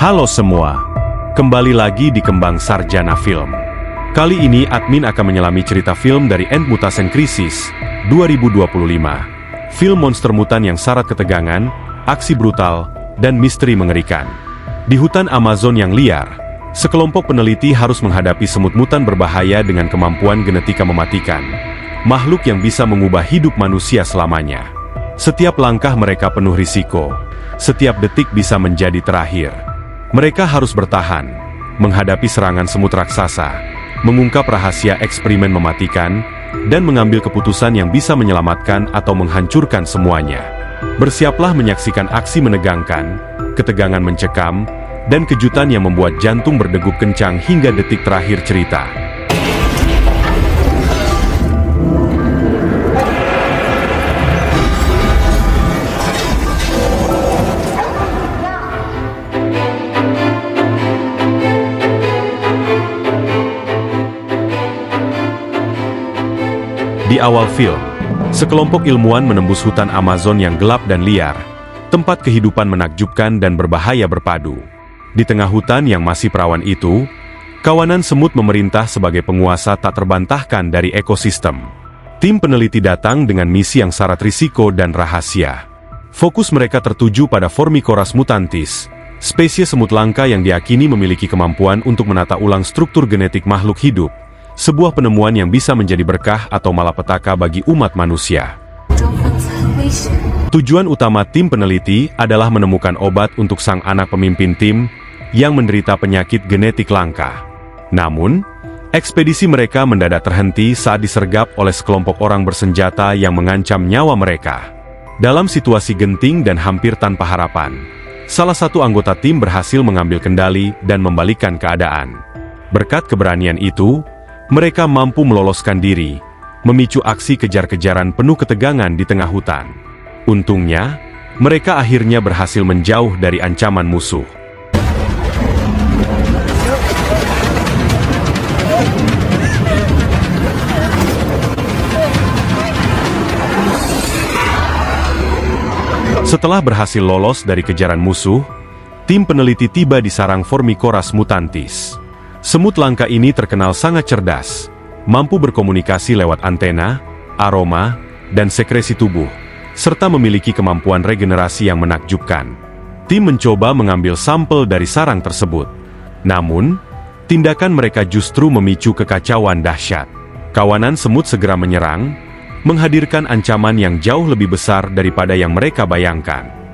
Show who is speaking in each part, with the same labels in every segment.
Speaker 1: Halo semua, kembali lagi di Kembang Sarjana Film. Kali ini admin akan menyelami cerita film dari End Mutation Crisis 2025. Film monster mutan yang syarat ketegangan, aksi brutal, dan misteri mengerikan. Di hutan Amazon yang liar, sekelompok peneliti harus menghadapi semut mutan berbahaya dengan kemampuan genetika mematikan. Makhluk yang bisa mengubah hidup manusia selamanya. Setiap langkah mereka penuh risiko. Setiap detik bisa menjadi terakhir. Mereka harus bertahan, menghadapi serangan semut raksasa, mengungkap rahasia eksperimen mematikan, dan mengambil keputusan yang bisa menyelamatkan atau menghancurkan semuanya. Bersiaplah menyaksikan aksi menegangkan, ketegangan mencekam, dan kejutan yang membuat jantung berdegup kencang hingga detik terakhir cerita. Di awal film, sekelompok ilmuwan menembus hutan Amazon yang gelap dan liar, tempat kehidupan menakjubkan dan berbahaya berpadu. Di tengah hutan yang masih perawan itu, kawanan semut memerintah sebagai penguasa tak terbantahkan dari ekosistem. Tim peneliti datang dengan misi yang syarat risiko dan rahasia. Fokus mereka tertuju pada Formicoras mutantis, spesies semut langka yang diyakini memiliki kemampuan untuk menata ulang struktur genetik makhluk hidup. Sebuah penemuan yang bisa menjadi berkah atau malapetaka bagi umat manusia. Tujuan utama tim peneliti adalah menemukan obat untuk sang anak pemimpin tim yang menderita penyakit genetik langka. Namun, ekspedisi mereka mendadak terhenti saat disergap oleh sekelompok orang bersenjata yang mengancam nyawa mereka. Dalam situasi genting dan hampir tanpa harapan, salah satu anggota tim berhasil mengambil kendali dan membalikkan keadaan. Berkat keberanian itu, mereka mampu meloloskan diri, memicu aksi kejar-kejaran penuh ketegangan di tengah hutan. Untungnya, mereka akhirnya berhasil menjauh dari ancaman musuh. Setelah berhasil lolos dari kejaran musuh, tim peneliti tiba di sarang Formicoras mutantis. Semut langka ini terkenal sangat cerdas, mampu berkomunikasi lewat antena, aroma, dan sekresi tubuh, serta memiliki kemampuan regenerasi yang menakjubkan. Tim mencoba mengambil sampel dari sarang tersebut. Namun, tindakan mereka justru memicu kekacauan dahsyat. Kawanan semut segera menyerang, menghadirkan ancaman yang jauh lebih besar daripada yang mereka bayangkan.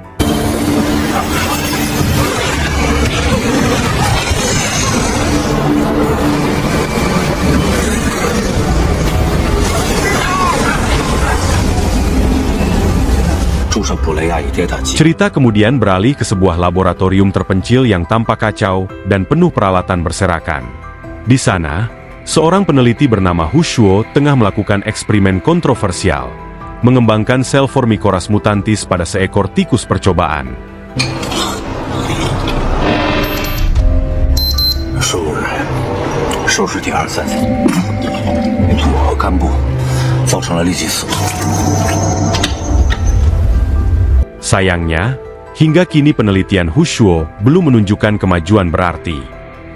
Speaker 1: Cerita kemudian beralih ke sebuah laboratorium terpencil yang tampak kacau dan penuh peralatan berserakan. Di sana, seorang peneliti bernama Hushuo tengah melakukan eksperimen kontroversial, mengembangkan sel Formicoras mutantis pada seekor tikus percobaan. Sayangnya, hingga kini penelitian Hushuo belum menunjukkan kemajuan berarti.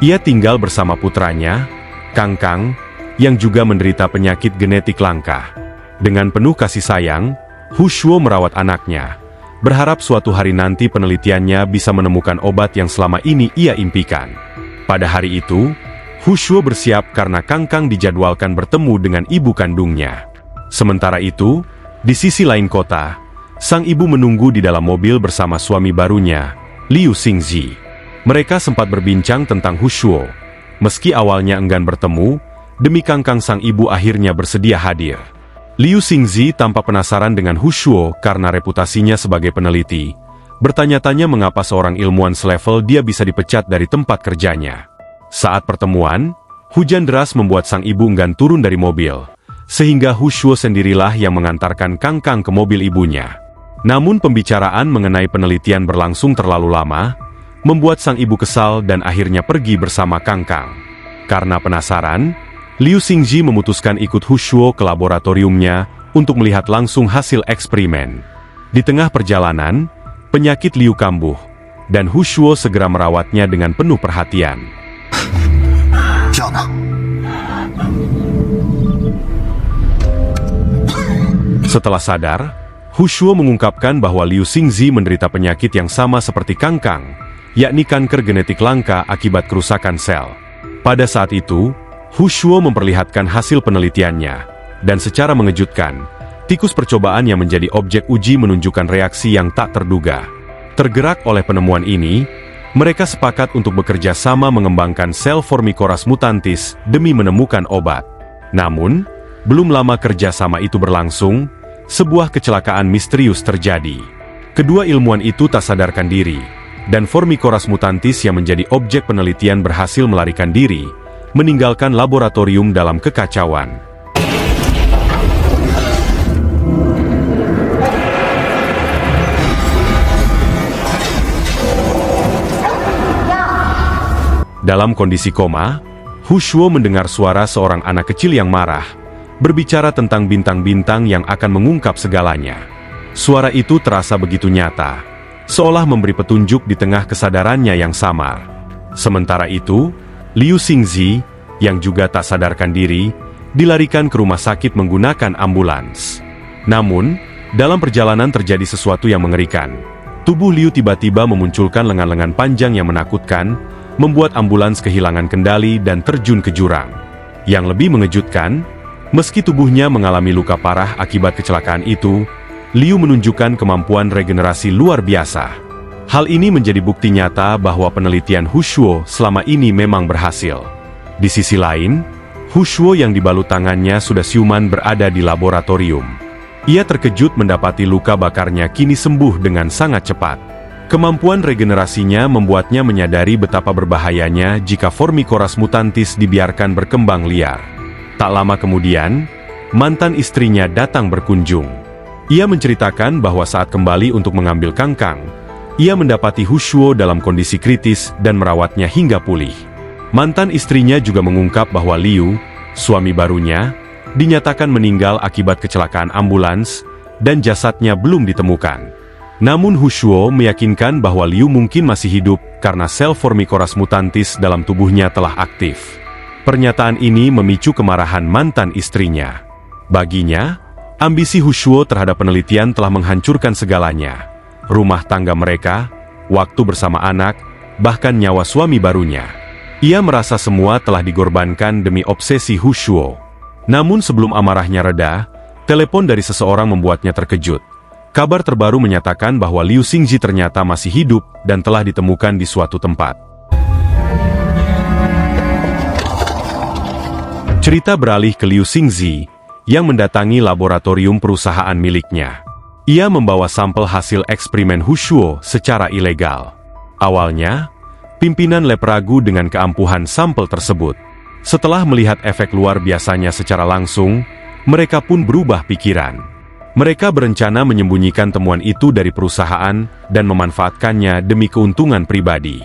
Speaker 1: Ia tinggal bersama putranya, Kangkang, yang juga menderita penyakit genetik langka. Dengan penuh kasih sayang, Hushuo merawat anaknya, berharap suatu hari nanti penelitiannya bisa menemukan obat yang selama ini ia impikan. Pada hari itu, Hushuo bersiap karena Kangkang dijadwalkan bertemu dengan ibu kandungnya. Sementara itu, di sisi lain kota, sang ibu menunggu di dalam mobil bersama suami barunya, Liu Xingzi. Mereka sempat berbincang tentang Hushuo. Meski awalnya enggan bertemu, demi Kangkang sang ibu akhirnya bersedia hadir. Liu Xingzi tampak penasaran dengan Hushuo karena reputasinya sebagai peneliti. Bertanya-tanya mengapa seorang ilmuwan selevel dia bisa dipecat dari tempat kerjanya. Saat pertemuan, hujan deras membuat sang ibu enggan turun dari mobil, sehingga Hushuo sendirilah yang mengantarkan Kangkang ke mobil ibunya. Namun pembicaraan mengenai penelitian berlangsung terlalu lama, membuat sang ibu kesal dan akhirnya pergi bersama Kangkang. Karena penasaran, Liu Xingzi memutuskan ikut Hushuo ke laboratoriumnya untuk melihat langsung hasil eksperimen. Di tengah perjalanan, penyakit Liu kambuh, dan Hushuo segera merawatnya dengan penuh perhatian. Setelah sadar, Hushuo mengungkapkan bahwa Liu Xingzi menderita penyakit yang sama seperti Kang Kang, yakni kanker genetik langka akibat kerusakan sel. Pada saat itu, Hushuo memperlihatkan hasil penelitiannya, dan secara mengejutkan, tikus percobaan yang menjadi objek uji menunjukkan reaksi yang tak terduga. Tergerak oleh penemuan ini, mereka sepakat untuk bekerja sama mengembangkan sel Formicoras mutantis demi menemukan obat. Namun, belum lama kerjasama itu berlangsung, sebuah kecelakaan misterius terjadi. Kedua ilmuwan itu tak sadarkan diri, dan Formicoras mutantis yang menjadi objek penelitian berhasil melarikan diri, meninggalkan laboratorium dalam kekacauan. Dalam kondisi koma, Hushuo mendengar suara seorang anak kecil yang marah, berbicara tentang bintang-bintang yang akan mengungkap segalanya. Suara itu terasa begitu nyata, seolah memberi petunjuk di tengah kesadarannya yang samar. Sementara itu, Liu Xingzi, yang juga tak sadarkan diri, dilarikan ke rumah sakit menggunakan ambulans. Namun, dalam perjalanan terjadi sesuatu yang mengerikan. Tubuh Liu tiba-tiba memunculkan lengan-lengan panjang yang menakutkan, membuat ambulans kehilangan kendali dan terjun ke jurang. Yang lebih mengejutkan, meski tubuhnya mengalami luka parah akibat kecelakaan itu, Liu menunjukkan kemampuan regenerasi luar biasa. Hal ini menjadi bukti nyata bahwa penelitian Hushuo selama ini memang berhasil. Di sisi lain, Hushuo yang dibalut tangannya sudah siuman berada di laboratorium. Ia terkejut mendapati luka bakarnya kini sembuh dengan sangat cepat. Kemampuan regenerasinya membuatnya menyadari betapa berbahayanya jika Formicoras mutantis dibiarkan berkembang liar. Tak lama kemudian, mantan istrinya datang berkunjung. Ia menceritakan bahwa saat kembali untuk mengambil Kang Kang, ia mendapati Hushuo dalam kondisi kritis dan merawatnya hingga pulih. Mantan istrinya juga mengungkap bahwa Liu, suami barunya, dinyatakan meninggal akibat kecelakaan ambulans, dan jasadnya belum ditemukan. Namun Hushuo meyakinkan bahwa Liu mungkin masih hidup karena sel Formicoras mutantis dalam tubuhnya telah aktif. Pernyataan ini memicu kemarahan mantan istrinya. Baginya, ambisi Hushuo terhadap penelitian telah menghancurkan segalanya. Rumah tangga mereka, waktu bersama anak, bahkan nyawa suami barunya. Ia merasa semua telah digorbankan demi obsesi Hushuo. Namun sebelum amarahnya reda, telepon dari seseorang membuatnya terkejut. Kabar terbaru menyatakan bahwa Liu Xingzi ternyata masih hidup dan telah ditemukan di suatu tempat. Cerita beralih ke Liu Xingzi, yang mendatangi laboratorium perusahaan miliknya. Ia membawa sampel hasil eksperimen Hushuo secara ilegal. Awalnya, pimpinan lab ragu dengan keampuhan sampel tersebut. Setelah melihat efek luar biasanya secara langsung, mereka pun berubah pikiran. Mereka berencana menyembunyikan temuan itu dari perusahaan dan memanfaatkannya demi keuntungan pribadi.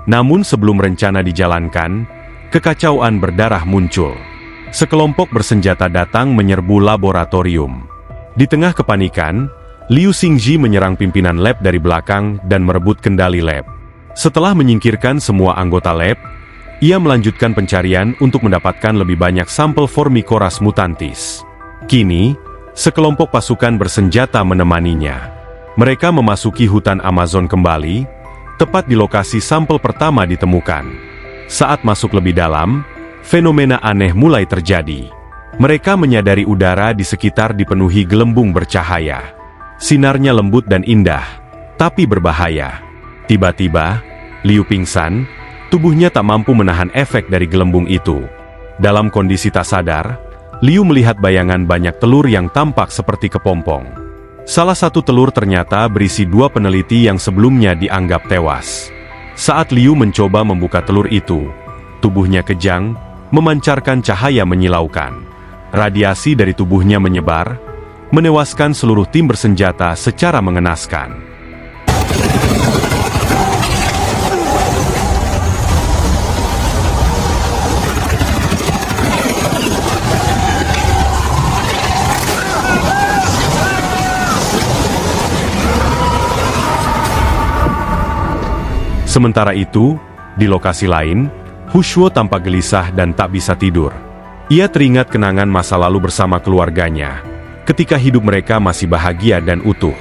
Speaker 1: Namun sebelum rencana dijalankan, kekacauan berdarah muncul. Sekelompok bersenjata datang menyerbu laboratorium. Di tengah kepanikan, Liu Xingzi menyerang pimpinan lab dari belakang dan merebut kendali lab. Setelah menyingkirkan semua anggota lab, ia melanjutkan pencarian untuk mendapatkan lebih banyak sampel Formicoras mutantis. Kini, sekelompok pasukan bersenjata menemaninya. Mereka memasuki hutan Amazon kembali, tepat di lokasi sampel pertama ditemukan. Saat masuk lebih dalam, fenomena aneh mulai terjadi. Mereka menyadari udara di sekitar dipenuhi gelembung bercahaya. Sinarnya lembut dan indah, tapi berbahaya. Tiba-tiba, Liu pingsan, tubuhnya tak mampu menahan efek dari gelembung itu. Dalam kondisi tak sadar, Liu melihat bayangan banyak telur yang tampak seperti kepompong. Salah satu telur ternyata berisi 2 peneliti yang sebelumnya dianggap tewas. Saat Liu mencoba membuka telur itu, tubuhnya kejang, memancarkan cahaya menyilaukan. Radiasi dari tubuhnya menyebar, menewaskan seluruh tim bersenjata secara mengenaskan. Sementara itu, di lokasi lain, Hushuo tampak gelisah dan tak bisa tidur. Ia teringat kenangan masa lalu bersama keluarganya, ketika hidup mereka masih bahagia dan utuh.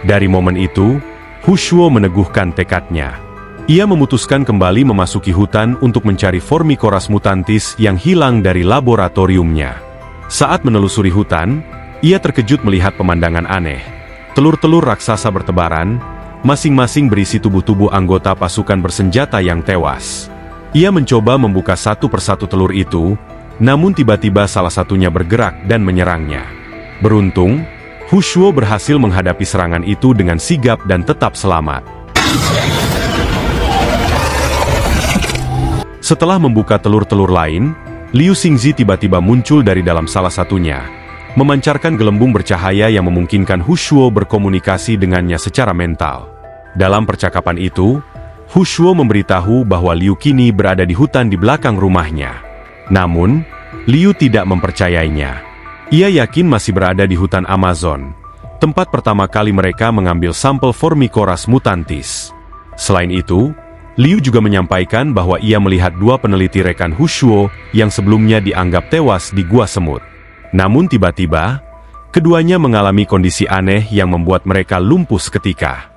Speaker 1: Dari momen itu, Hushuo meneguhkan tekadnya. Ia memutuskan kembali memasuki hutan untuk mencari Formicoras mutantis yang hilang dari laboratoriumnya. Saat menelusuri hutan, ia terkejut melihat pemandangan aneh. Telur-telur raksasa bertebaran, masing-masing berisi tubuh-tubuh anggota pasukan bersenjata yang tewas. Ia mencoba membuka satu persatu telur itu, namun tiba-tiba salah satunya bergerak dan menyerangnya. Beruntung, Hushuo berhasil menghadapi serangan itu dengan sigap dan tetap selamat. Setelah membuka telur-telur lain, Liu Xingzi tiba-tiba muncul dari dalam salah satunya, memancarkan gelembung bercahaya yang memungkinkan Hushuo berkomunikasi dengannya secara mental. Dalam percakapan itu, Hushuo memberitahu bahwa Liu kini berada di hutan di belakang rumahnya. Namun, Liu tidak mempercayainya. Ia yakin masih berada di hutan Amazon, tempat pertama kali mereka mengambil sampel Formicoras mutantis. Selain itu, Liu juga menyampaikan bahwa ia melihat dua peneliti rekan Hushuo yang sebelumnya dianggap tewas di Gua Semut. Namun tiba-tiba, keduanya mengalami kondisi aneh yang membuat mereka lumpuh seketika.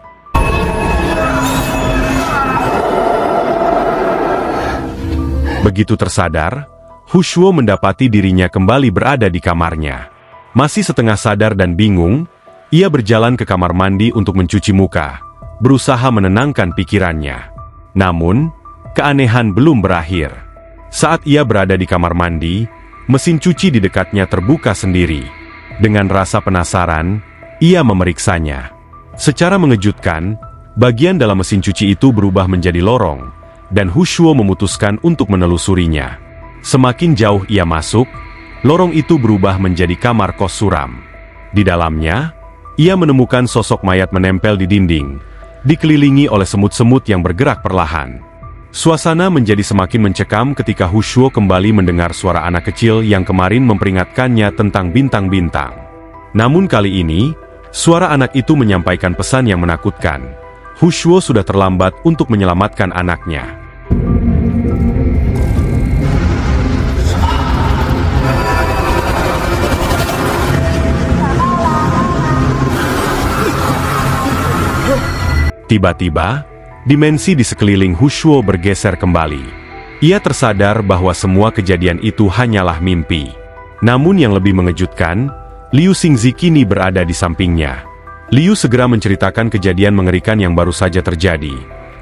Speaker 1: Begitu tersadar, Hushuo mendapati dirinya kembali berada di kamarnya. Masih setengah sadar dan bingung, ia berjalan ke kamar mandi untuk mencuci muka, berusaha menenangkan pikirannya. Namun, keanehan belum berakhir. Saat ia berada di kamar mandi, mesin cuci di dekatnya terbuka sendiri. Dengan rasa penasaran, ia memeriksanya. Secara mengejutkan, bagian dalam mesin cuci itu berubah menjadi lorong, dan Hushuo memutuskan untuk menelusurinya. Semakin jauh ia masuk, lorong itu berubah menjadi kamar kos suram. Di dalamnya, ia menemukan sosok mayat menempel di dinding, dikelilingi oleh semut-semut yang bergerak perlahan. Suasana menjadi semakin mencekam ketika Hushuo kembali mendengar suara anak kecil yang kemarin memperingatkannya tentang bintang-bintang. Namun kali ini, suara anak itu menyampaikan pesan yang menakutkan. Hushuo sudah terlambat untuk menyelamatkan anaknya. Tiba-tiba, dimensi di sekeliling Hushuo bergeser kembali. Ia tersadar bahwa semua kejadian itu hanyalah mimpi. Namun yang lebih mengejutkan, Liu Xingzi kini berada di sampingnya. Liu segera menceritakan kejadian mengerikan yang baru saja terjadi.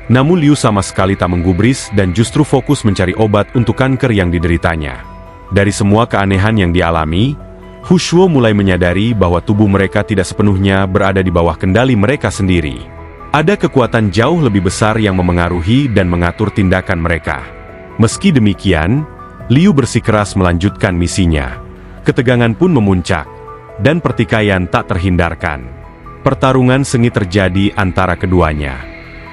Speaker 1: Namun Liu sama sekali tak menggubris dan justru fokus mencari obat untuk kanker yang dideritanya. Dari semua keanehan yang dialami, Hushuo mulai menyadari bahwa tubuh mereka tidak sepenuhnya berada di bawah kendali mereka sendiri. Ada kekuatan jauh lebih besar yang memengaruhi dan mengatur tindakan mereka. Meski demikian, Liu bersikeras melanjutkan misinya. Ketegangan pun memuncak, dan pertikaian tak terhindarkan. Pertarungan sengit terjadi antara keduanya.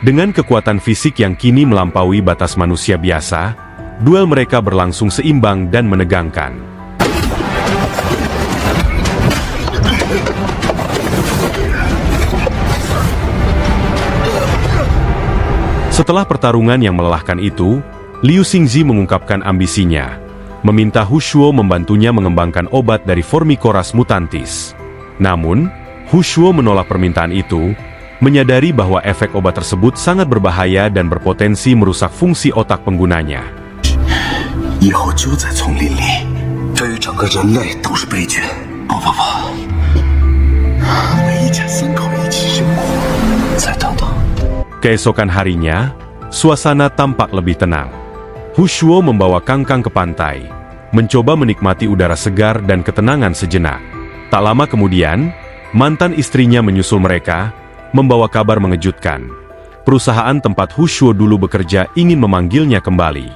Speaker 1: Dengan kekuatan fisik yang kini melampaui batas manusia biasa, duel mereka berlangsung seimbang dan menegangkan. Setelah pertarungan yang melelahkan itu, Liu Xingzi mengungkapkan ambisinya, meminta Hushuo membantunya mengembangkan obat dari Formicoras mutantis. Namun, Hushuo menolak permintaan itu, menyadari bahwa efek obat tersebut sangat berbahaya dan berpotensi merusak fungsi otak penggunanya. Keesokan harinya, suasana tampak lebih tenang. Hushuo membawa Kangkang ke pantai, mencoba menikmati udara segar dan ketenangan sejenak. Tak lama kemudian, mantan istrinya menyusul mereka, membawa kabar mengejutkan. Perusahaan tempat Hushuo dulu bekerja ingin memanggilnya kembali.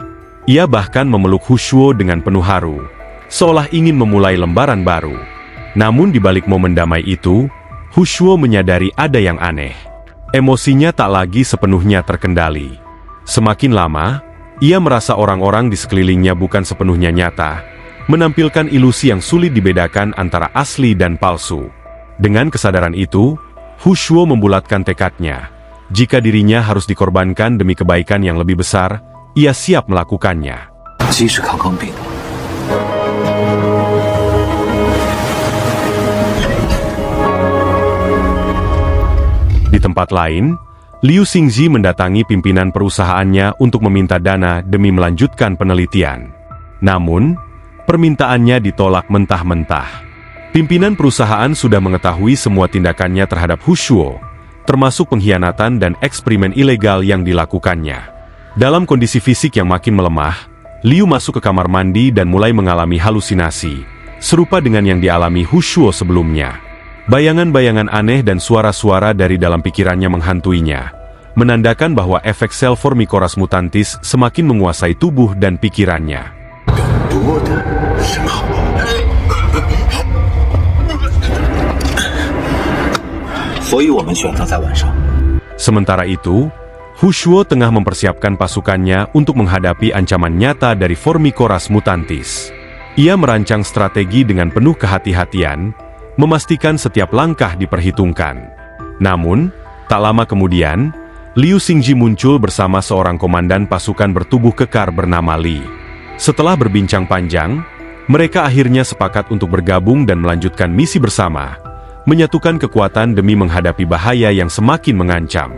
Speaker 1: Ia bahkan memeluk Hushuo dengan penuh haru, seolah ingin memulai lembaran baru. Namun di balik momen damai itu, Hushuo menyadari ada yang aneh. Emosinya tak lagi sepenuhnya terkendali. Semakin lama, ia merasa orang-orang di sekelilingnya bukan sepenuhnya nyata, menampilkan ilusi yang sulit dibedakan antara asli dan palsu. Dengan kesadaran itu, Hushuo membulatkan tekadnya, Jika dirinya harus dikorbankan demi kebaikan yang lebih besar, ia siap melakukannya. Di tempat lain, Liu Xingzi mendatangi pimpinan perusahaannya untuk meminta dana demi melanjutkan penelitian. Namun, permintaannya ditolak mentah-mentah. Pimpinan perusahaan sudah mengetahui semua tindakannya terhadap Hu Shuo, termasuk pengkhianatan dan eksperimen ilegal yang dilakukannya. Dalam kondisi fisik yang makin melemah, Liu masuk ke kamar mandi dan mulai mengalami halusinasi, serupa dengan yang dialami Hu Shuo sebelumnya. Bayangan-bayangan aneh dan suara-suara dari dalam pikirannya menghantuinya, menandakan bahwa efek sel Formicoras mutantis semakin menguasai tubuh dan pikirannya. Sementara itu, Hu Shuo tengah mempersiapkan pasukannya untuk menghadapi ancaman nyata dari Formicoras mutantis. Ia merancang strategi dengan penuh kehati-hatian, memastikan setiap langkah diperhitungkan. Namun, tak lama kemudian, Liu Xingzi muncul bersama seorang komandan pasukan bertubuh kekar bernama Li. Setelah berbincang panjang, mereka akhirnya sepakat untuk bergabung dan melanjutkan misi bersama, menyatukan kekuatan demi menghadapi bahaya yang semakin mengancam.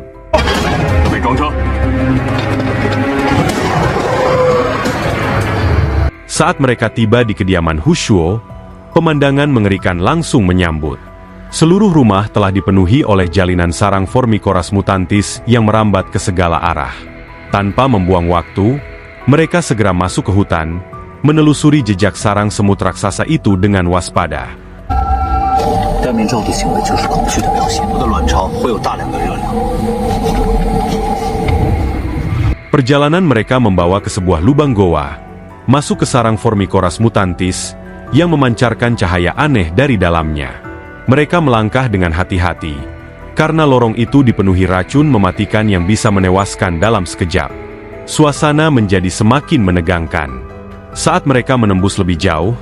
Speaker 1: Saat mereka tiba di kediaman Hu Shuo, pemandangan mengerikan langsung menyambut. Seluruh rumah telah dipenuhi oleh jalinan sarang Formicoras mutantis yang merambat ke segala arah. Tanpa membuang waktu, mereka segera masuk ke hutan, menelusuri jejak sarang semut raksasa itu dengan waspada. Perjalanan mereka membawa ke sebuah lubang goa, masuk ke sarang Formicoras mutantis, yang memancarkan cahaya aneh dari dalamnya. Mereka melangkah dengan hati-hati, karena lorong itu dipenuhi racun mematikan yang bisa menewaskan dalam sekejap. Suasana menjadi semakin menegangkan. Saat mereka menembus lebih jauh,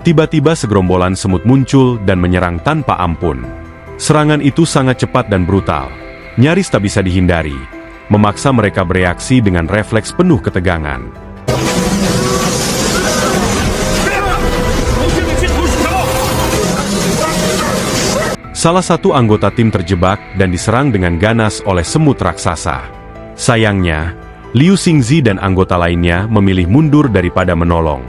Speaker 1: tiba-tiba segerombolan semut muncul dan menyerang tanpa ampun. Serangan itu sangat cepat dan brutal, nyaris tak bisa dihindari, memaksa mereka bereaksi dengan refleks penuh ketegangan. Salah satu anggota tim terjebak dan diserang dengan ganas oleh semut raksasa. Sayangnya, Liu Xingzi dan anggota lainnya memilih mundur daripada menolong.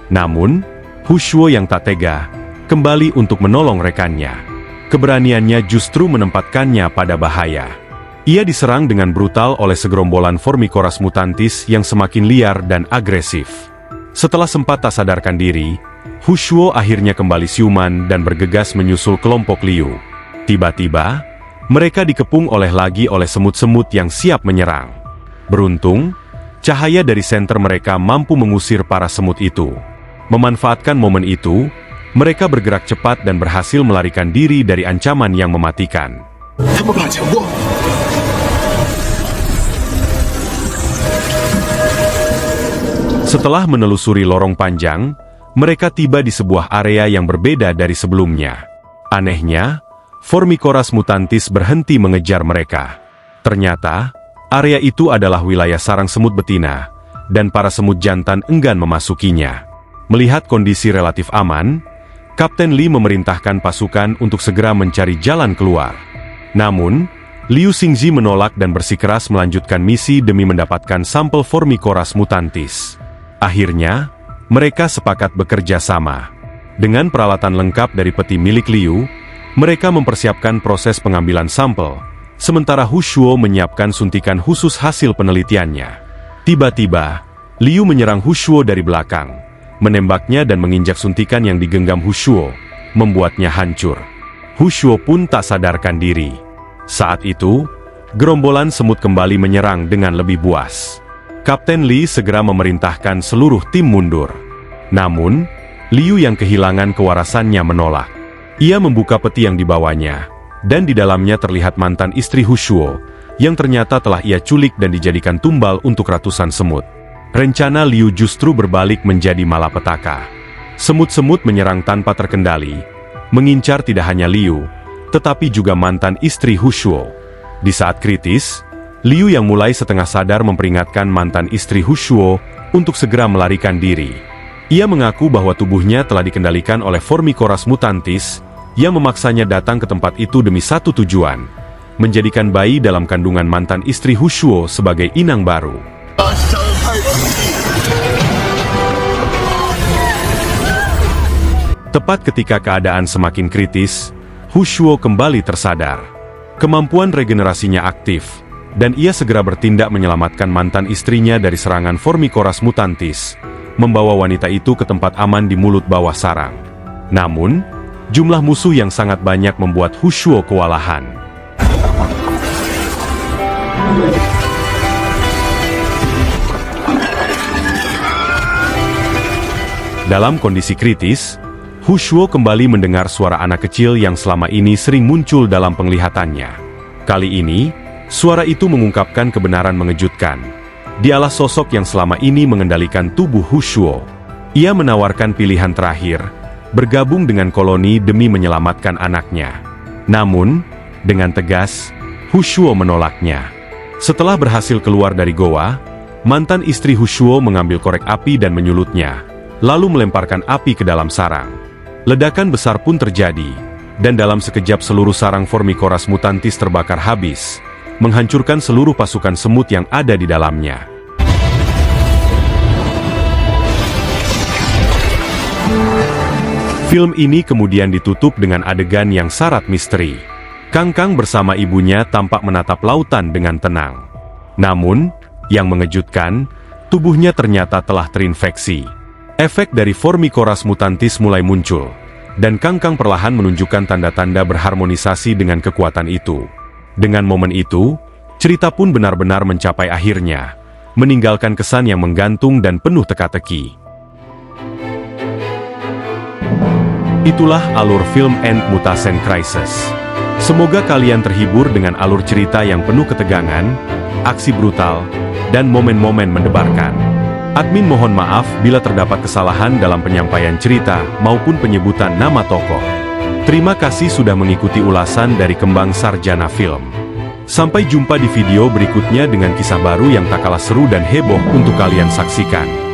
Speaker 1: Namun, Hu Shuo yang tak tega, kembali untuk menolong rekannya. Keberaniannya justru menempatkannya pada bahaya. Ia diserang dengan brutal oleh segerombolan Formicoras mutantis yang semakin liar dan agresif. Setelah sempat tak sadarkan diri, Hu Shuo akhirnya kembali siuman dan bergegas menyusul kelompok Liu. Tiba-tiba, mereka dikepung oleh semut-semut yang siap menyerang. Beruntung, cahaya dari senter mereka mampu mengusir para semut itu. Memanfaatkan momen itu, mereka bergerak cepat dan berhasil melarikan diri dari ancaman yang mematikan. Setelah menelusuri lorong panjang, mereka tiba di sebuah area yang berbeda dari sebelumnya. Anehnya, Formicoras mutantis berhenti mengejar mereka. Ternyata, area itu adalah wilayah sarang semut betina, dan para semut jantan enggan memasukinya. Melihat kondisi relatif aman, Kapten Li memerintahkan pasukan untuk segera mencari jalan keluar. Namun, Liu Xingzi menolak dan bersikeras melanjutkan misi demi mendapatkan sampel Formicoras mutantis. Akhirnya, mereka sepakat bekerja sama. Dengan peralatan lengkap dari peti milik Liu, mereka mempersiapkan proses pengambilan sampel, sementara Hu Shuo menyiapkan suntikan khusus hasil penelitiannya. Tiba-tiba, Liu menyerang Hu Shuo dari belakang, menembaknya dan menginjak suntikan yang digenggam Hu Shuo, membuatnya hancur. Hu Shuo pun tak sadarkan diri. Saat itu, gerombolan semut kembali menyerang dengan lebih buas. Kapten Li segera memerintahkan seluruh tim mundur. Namun, Liu yang kehilangan kewarasannya menolak. Ia membuka peti yang dibawanya, dan di dalamnya terlihat mantan istri Hu Shuo, yang ternyata telah ia culik dan dijadikan tumbal untuk ratusan semut. Rencana Liu justru berbalik menjadi malapetaka. Semut-semut menyerang tanpa terkendali, mengincar tidak hanya Liu, tetapi juga mantan istri Hu Shuo. Di saat kritis, Liu yang mulai setengah sadar memperingatkan mantan istri Hushuo untuk segera melarikan diri. Ia mengaku bahwa tubuhnya telah dikendalikan oleh Formicoras mutantis yang memaksanya datang ke tempat itu demi satu tujuan, menjadikan bayi dalam kandungan mantan istri Hushuo sebagai inang baru. Tepat ketika keadaan semakin kritis, Hushuo kembali tersadar. Kemampuan regenerasinya aktif, dan ia segera bertindak menyelamatkan mantan istrinya dari serangan Formicoras mutantis, membawa wanita itu ke tempat aman di mulut bawah sarang. Namun, jumlah musuh yang sangat banyak membuat Hushuo kewalahan. Dalam kondisi kritis, Hushuo kembali mendengar suara anak kecil yang selama ini sering muncul dalam penglihatannya. Kali ini, suara itu mengungkapkan kebenaran mengejutkan. Dialah sosok yang selama ini mengendalikan tubuh Hushuo. Ia menawarkan pilihan terakhir, bergabung dengan koloni demi menyelamatkan anaknya. Namun, dengan tegas, Hushuo menolaknya. Setelah berhasil keluar dari goa, mantan istri Hushuo mengambil korek api dan menyulutnya, lalu melemparkan api ke dalam sarang. Ledakan besar pun terjadi, dan dalam sekejap seluruh sarang Formicoras mutantis terbakar habis, menghancurkan seluruh pasukan semut yang ada di dalamnya. Film ini kemudian ditutup dengan adegan yang syarat misteri. Kangkang bersama ibunya tampak menatap lautan dengan tenang. Namun, yang mengejutkan, tubuhnya ternyata telah terinfeksi. Efek dari Formicoras mutantis mulai muncul, dan Kangkang perlahan menunjukkan tanda-tanda berharmonisasi dengan kekuatan itu. Dengan momen itu, cerita pun benar-benar mencapai akhirnya, meninggalkan kesan yang menggantung dan penuh teka-teki. Itulah alur film End Mutation Crisis. Semoga kalian terhibur dengan alur cerita yang penuh ketegangan, aksi brutal, dan momen-momen mendebarkan. Admin mohon maaf bila terdapat kesalahan dalam penyampaian cerita maupun penyebutan nama tokoh. Terima kasih sudah mengikuti ulasan dari Kembang Sarjana Film. Sampai jumpa di video berikutnya dengan kisah baru yang tak kalah seru dan heboh untuk kalian saksikan.